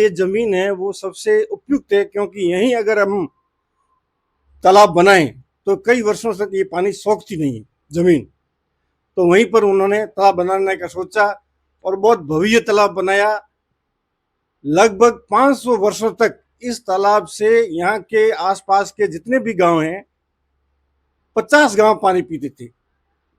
ये जमीन है वो सबसे उपयुक्त है, क्योंकि यहीं अगर हम तालाब बनाएं तो कई वर्षों तक ये पानी सोखती नहीं है जमीन। तो वहीं पर उन्होंने तालाब बनाने का सोचा और बहुत भव्य तालाब बनाया। लगभग 500 वर्षों तक इस तालाब से यहाँ के आसपास के जितने भी गांव हैं 50 गांव पानी पीते थे,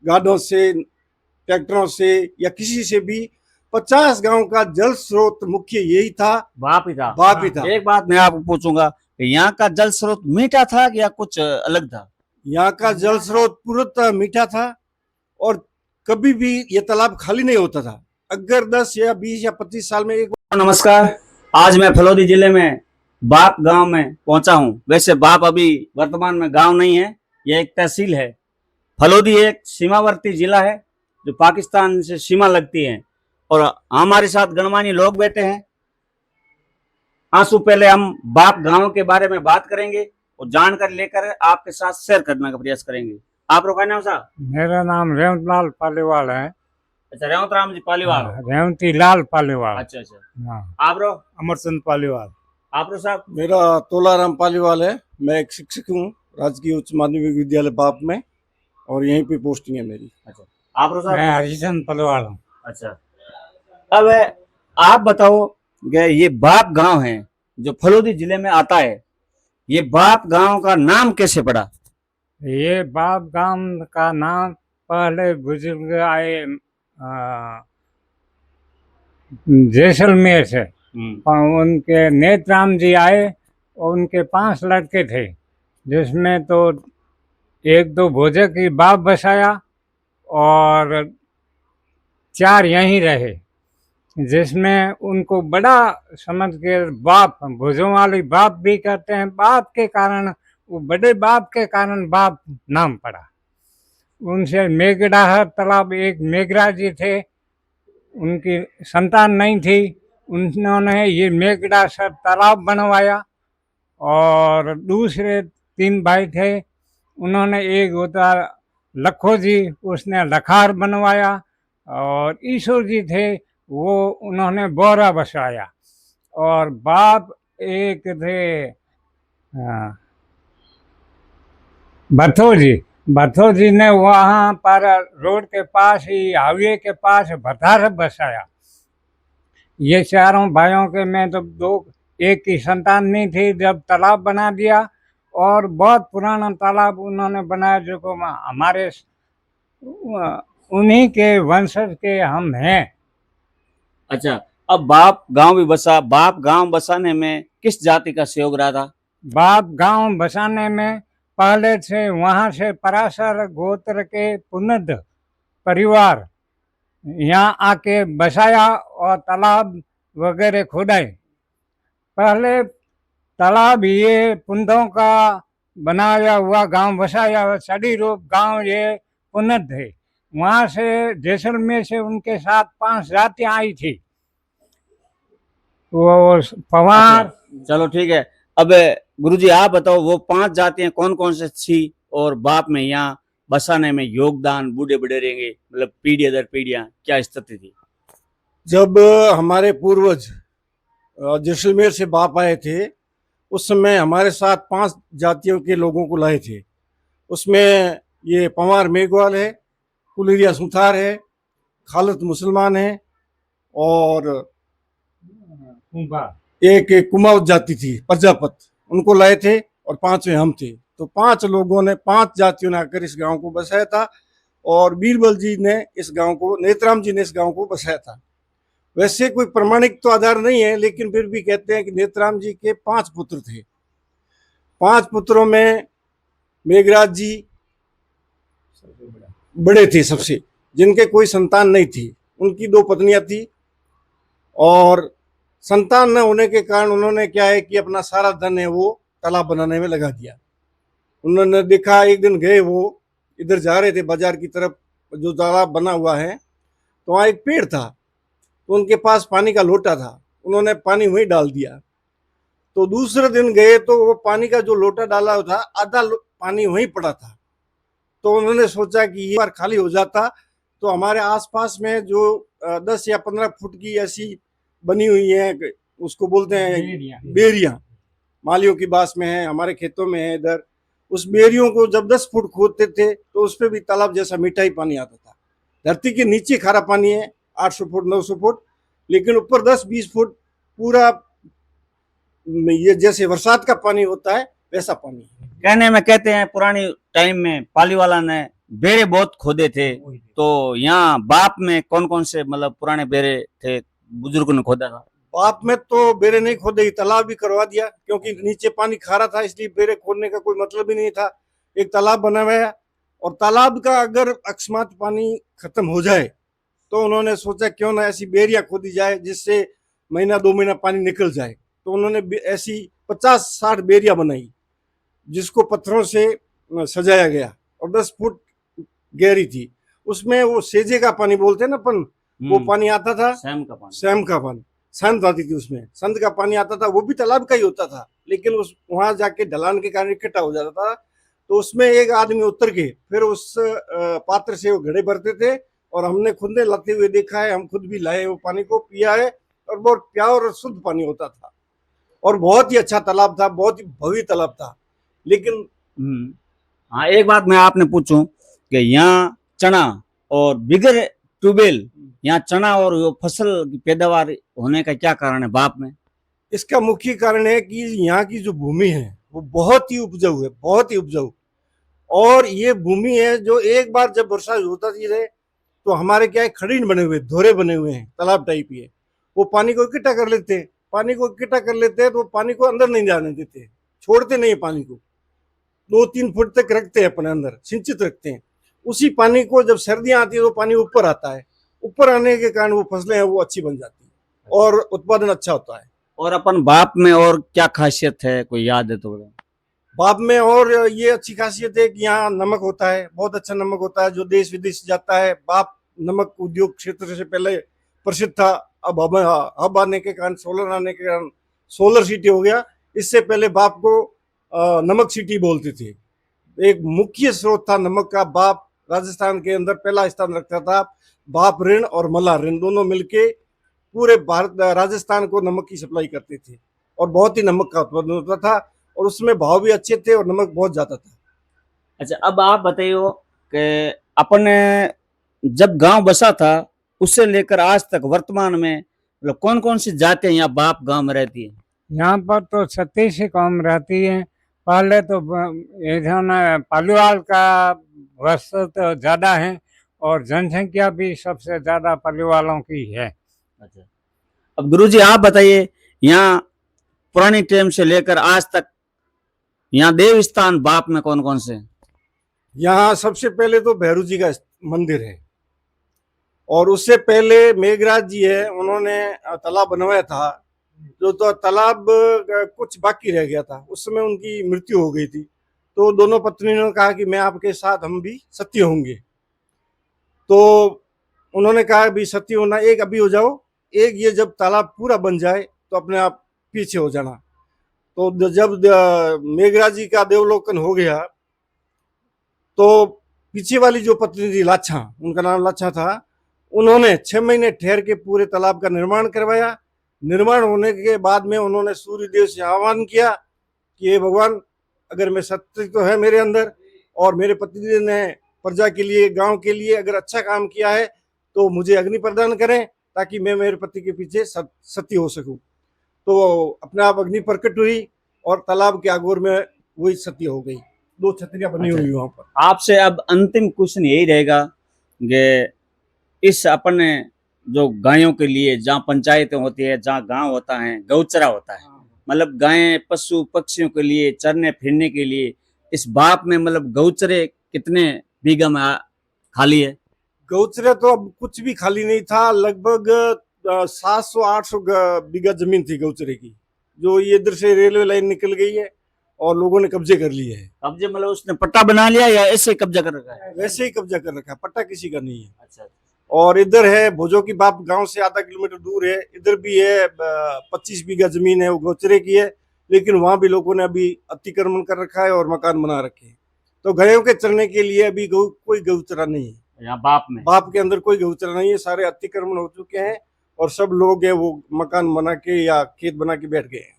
गाड़ों से, ट्रैक्टरों से या किसी से भी। 50 गांव का जल स्रोत मुख्य यही था, बाप ही था। बाप ही था। एक बात मैं आपको पूछूंगा, यहाँ का जल स्रोत मीठा था या कुछ अलग था? यहाँ का जल स्रोत पूर्णतः मीठा था और कभी भी ये तालाब खाली नहीं होता था। अगर 10 या 20 या 25 साल में एक बार। नमस्कार, आज मैं फलोदी जिले में बाप गांव में पहुंचा हूं। वैसे बाप अभी वर्तमान में गांव नहीं है, यह एक तहसील है। फलोदी एक सीमावर्ती जिला है जो पाकिस्तान से सीमा लगती है और हमारे साथ गणमान्य लोग बैठे हैं। आंसू पहले हम बाप गांव के बारे में बात करेंगे और जानकारी लेकर आपके साथ शेयर करने का प्रयास करेंगे। आप लोग का नाम साहब? मेरा नाम रेवंतलाल पालीवाल है। अच्छा, रेवंत राम जी पालीवाल। रेवंती लाल पालीवाल। अच्छा अच्छा। हाँ। आप रो? अमरचंद पालीवाल। आप रो साहब? मेरा तोलाराम पालीवाल है। मैं एक शिक्षक हूँ राजकीय उच्च माध्यमिक विद्यालय बाप में और यहीं पे पोस्टिंग है मेरी। अच्छा, आप रो साहब? मैं हरिचंद पालीवाल हूँ। अच्छा, अब आप बताओ कि ये बाप गांव है जो फलोदी जिले में आता है, ये बाप गांव का नाम कैसे पड़ा? ये बाप गांव का नाम पहले बुजुर्ग आए जैसलमेर से। उनके नेत्राम जी आए और उनके 5 लड़के थे, जिसमें तो एक दो भोजे की बाप बसाया और 4 यहीं रहे, जिसमें उनको बड़ा समझ के बाप, भुजों वाली बाप भी कहते हैं। बाप के कारण, वो बड़े बाप के कारण बाप नाम पड़ा। उनसे मेघडाहर तालाब, एक मेघराज जी थे, उनकी संतान नहीं थी, उन्होंने ये मेघडाहर तालाब बनवाया। और दूसरे 3 भाई थे, उन्होंने एक होता लखो जी, उसने लखार बनवाया। और ईश्वर जी थे, वो उन्होंने बोरा बसाया। और बाप एक थे भथो जी ने वहाँ पर रोड के पास ही, हाईवे के पास भतार बसाया। ये चारों भाइयों के में तो 2 एक की संतान नहीं थी। जब तालाब बना दिया, और बहुत पुराना तालाब उन्होंने बनाया, जो को हमारे उन्हीं के वंशज के हम हैं। अच्छा, अब बाप गांव भी बसा, बाप गांव बसाने में किस जाति का सहयोग रहा था? बाप गांव बसाने में पहले से वहाँ से पराशर गोत्र के पुनद परिवार यहाँ आके बसाया और तालाब वगैरह खोदाए। पहले तालाब ये पुंदों का बनाया हुआ गांव बसाया। सड़ी रूप गांव ये पुनद थे। वहाँ से जैसलमेर से उनके साथ 5 जातियाँ आई थी, वो पवार। अच्छा, चलो ठीक है। अब गुरुजी आप बताओ, वो 5 जातियां कौन कौन से थी और बाप में यहाँ बसाने में योगदान बूढ़े बड़ेरेंगे, मतलब पीढ़ी दर पीढ़ियां क्या स्थिति थी? जब हमारे पूर्वज जैसलमेर से बाप आए थे, उस समय हमारे साथ 5 जातियों के लोगों को लाए थे। उसमें ये पंवार मेघवाल है, कुलरिया सुथार है, खालत मुसलमान है और एक कुमाऊँ जाति थी प्रजापत, उनको लाए थे और 5वें हम थे। तो 5 लोगों ने, 5 जातियों ने आकर इस गांव को बसाया था और बीरबल जी ने इस गांव को, नेत्राम जी ने इस गांव को बसाया था। वैसे कोई प्रमाणिक तो आधार नहीं है, लेकिन फिर भी कहते हैं कि नेत्राम जी के 5 पुत्र थे। 5 पुत्रों में मेघराज जी बड़े थे सबसे, जिनके कोई संतान नहीं थी। उनकी 2 पत्नियां थी और संतान न होने के कारण उन्होंने क्या है कि अपना सारा धन है वो तालाब बनाने में लगा दिया। उन्होंने देखा, एक दिन गए, वो इधर जा रहे थे बाजार की तरफ, जो तालाब बना हुआ है, तो वहाँ एक पेड़ था, तो उनके पास पानी का लोटा था, उन्होंने पानी वहीं डाल दिया। तो दूसरे दिन गए तो वो पानी का जो लोटा डाला था, आधा पानी वहीं पड़ा था। तो उन्होंने सोचा कि ये बार खाली हो जाता तो हमारे आसपास में जो 10 या 15 फुट की ऐसी बनी हुई है उसको बोलते हैं बेरियां, मालियों की बास में है, हमारे खेतों में है इधर। उस बेरियों को जब 10 फुट खोदते थे तो उस पे भी तालाब जैसा मीठा ही पानी आता था। धरती के नीचे खारा पानी है 800 फुट 900 फुट, लेकिन ऊपर 10-20 फुट पूरा ये जैसे बरसात का पानी होता है वैसा पानी है। कहने में कहते हैं पुरानी टाइम में पालीवाला ने बेड़े बहुत खोदे थे, तो यहाँ बाप में कौन कौन से मतलब पुराने बेड़े थे बुजुर्गों ने खोदा था? बाप में तो बेरे नहीं खोदे, तालाब भी करवा दिया, क्योंकि नीचे पानी खारा था, इसलिए बेरे खोदने का कोई मतलब ही नहीं था। एक तालाब बनवाया, और तालाब का अगर अकस्मात पानी खत्म हो जाए तो उन्होंने सोचा क्यों ना ऐसी बेरियां खोदी जाए जिससे महीना 2 महीना पानी निकल जाए। तो उन्होंने ऐसी 50-60 बेरियां बनाई, जिसको पत्थरों से सजाया गया, और 10 फुट गहरी थी। उसमें वो सेजे का पानी बोलते हैं ना अपन, वो पानी आता था, सैम का पानी, सैम का पानी, संत आती थी उसमें, संत का पानी आता था, वो भी तालाब का ही होता था, लेकिन उस वहां जाके ढलान के कारण इकट्ठा हो जाता था। तो उसमें एक आदमी उतर के फिर उस पात्र से वो घड़े भरते थे, और हमने खुद ने लाते हुए देखा है, हम खुद भी लाए वो पानी को पिया है, और बहुत प्योर और शुद्ध पानी होता था, और बहुत ही अच्छा तालाब था, बहुत ही भव्य तालाब था। लेकिन हाँ, एक बात मैं आपने पूछूं कि यहाँ चना और बिगर ट्यूबवेल, यहाँ चना और वो फसल की पैदावार होने का क्या कारण है बाप में? इसका मुख्य कारण है कि यहाँ की जो भूमि है वो बहुत ही उपजाऊ है, बहुत ही उपजाऊ। और ये भूमि है जो एक बार जब वर्षा होता है तो हमारे क्या है, खड़ीन बने हुए, धोरे बने हुए हैं, तालाब टाइप ही है, वो पानी को इकट्ठा कर लेते हैं। पानी को इकट्ठा कर लेते हैं तो पानी को अंदर नहीं जाने देते, छोड़ते नहीं पानी को, 2-3 फुट तक रखते हैं अपने अंदर, सिंचित रखते हैं। उसी पानी को जब सर्दियां आती है तो पानी ऊपर आता है, ऊपर आने के कारण वो फसलें हैं वो अच्छी बन जाती है और उत्पादन अच्छा होता है। और अपन बाप में और क्या खासियत है, कोई याद है तो बताओ। बाप में और ये अच्छी खासियत है कि यहाँ नमक होता है, बहुत अच्छा नमक होता है, जो देश विदेश जाता है। बाप नमक उद्योग क्षेत्र से पहले प्रसिद्ध था, अब आने के कारण, सोलर आने के कारण सोलर सिटी हो गया। इससे पहले बाप को नमक सिटी बोलते थे। एक मुख्य स्रोत था नमक का। बाप राजस्थान के अंदर पहला स्थान रखता था। बाप ऋण और मला ऋण दोनों मिलके पूरे भारत राजस्थान को नमक की सप्लाई करते थे, और बहुत ही नमक का उत्पादन होता था, और उसमें भाव भी अच्छे थे और नमक बहुत ज्यादा था। अच्छा, अब आप बताइए कि अपन जब गांव बसा था उससे लेकर आज तक वर्तमान में मतलब कौन कौन सी जातियां यहाँ बाप गांव में रहती है? यहाँ पर तो 36 ही कौम रहती है। पहले तो इधर पालीवाल का वस्तु तो ज्यादा है, और जनसंख्या भी सबसे ज्यादा पालीवालों की है। अच्छा, अब गुरुजी आप बताइए, यहाँ पुरानी टाइम से लेकर आज तक यहाँ देव स्थान बाप में कौन कौन से? यहाँ सबसे पहले तो भैरू जी का मंदिर है, और उससे पहले मेघराज जी है, उन्होंने तालाब बनवाया था। जो तो तालाब कुछ बाकी रह गया था, उस समय उनकी मृत्यु हो गई थी, तो दोनों पत्नियों ने कहा कि मैं आपके साथ, हम भी सत्य होंगे। तो उन्होंने कहा भी सत्य होना, एक अभी हो जाओ, एक ये जब तालाब पूरा बन जाए तो अपने आप पीछे हो जाना। तो जब मेघराज जी का देवलोकन हो गया तो पीछे वाली जो पत्नी थी लाछा, उनका नाम लाछा था, उन्होंने 6 महीने ठहर के पूरे तालाब का निर्माण करवाया। निर्माण होने के बाद में उन्होंने सूर्य देव से आह्वान किया कि हे भगवान, अगर मैं सत्य तो है मेरे अंदर, और मेरे पति ने प्रजा के लिए, गांव के लिए अगर अच्छा काम किया है तो मुझे अग्नि प्रदान करें, ताकि मैं मेरे पति के पीछे सत्य हो सकूं। तो अपने आप अग्नि प्रकट हुई, और तालाब के आगोर में वही सत्य हो गई। 2 छतरियां बनी हुई वहां पर। आपसे अब अंतिम क्वेश्चन यही रहेगा कि इस अपने जो गायों के लिए जहाँ पंचायतें होती है, जहाँ गांव होता है, गौचरा होता है, मतलब गायें पशु पक्षियों के लिए चरने फिरने के लिए, इस बाप में मतलब गौचरे कितने बीघा में खाली है? गौचरे तो अब कुछ भी खाली नहीं था, लगभग 700-800 बीघा जमीन थी गौचरे की, जो ये इधर से रेलवे लाइन निकल गई है और लोगों ने कब्जे कर लिए है। कब्जे मतलब उसने पट्टा बना लिया या ऐसे ही कब्जा कर रखा है? वैसे ही कब्जा कर रखा है, पट्टा किसी का नहीं है। अच्छा, और इधर है भोजो की बाप, गांव से आधा किलोमीटर दूर है, इधर भी है 25 बीघा जमीन है, वो गौचरे की है, लेकिन वहां भी लोगों ने अभी अतिक्रमण कर रखा है और मकान बना रखे हैं। तो गायों के चरने के लिए अभी कोई गौचरा नहीं है यहाँ बाप में, बाप के अंदर कोई गौचरा नहीं है, सारे अतिक्रमण हो चुके हैं। और सब लोग है वो मकान बना के या खेत बना के बैठ गए हैं।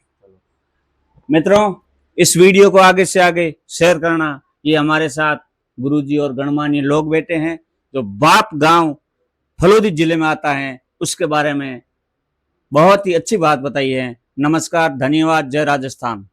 मित्रों, इस वीडियो को आगे से आगे शेयर करना। ये हमारे साथ गुरुजी और गणमान्य लोग बैठे हैं जो बाप गांव फलोदी जिले में आता है, उसके बारे में बहुत ही अच्छी बात बताई है। नमस्कार, धन्यवाद, जय राजस्थान।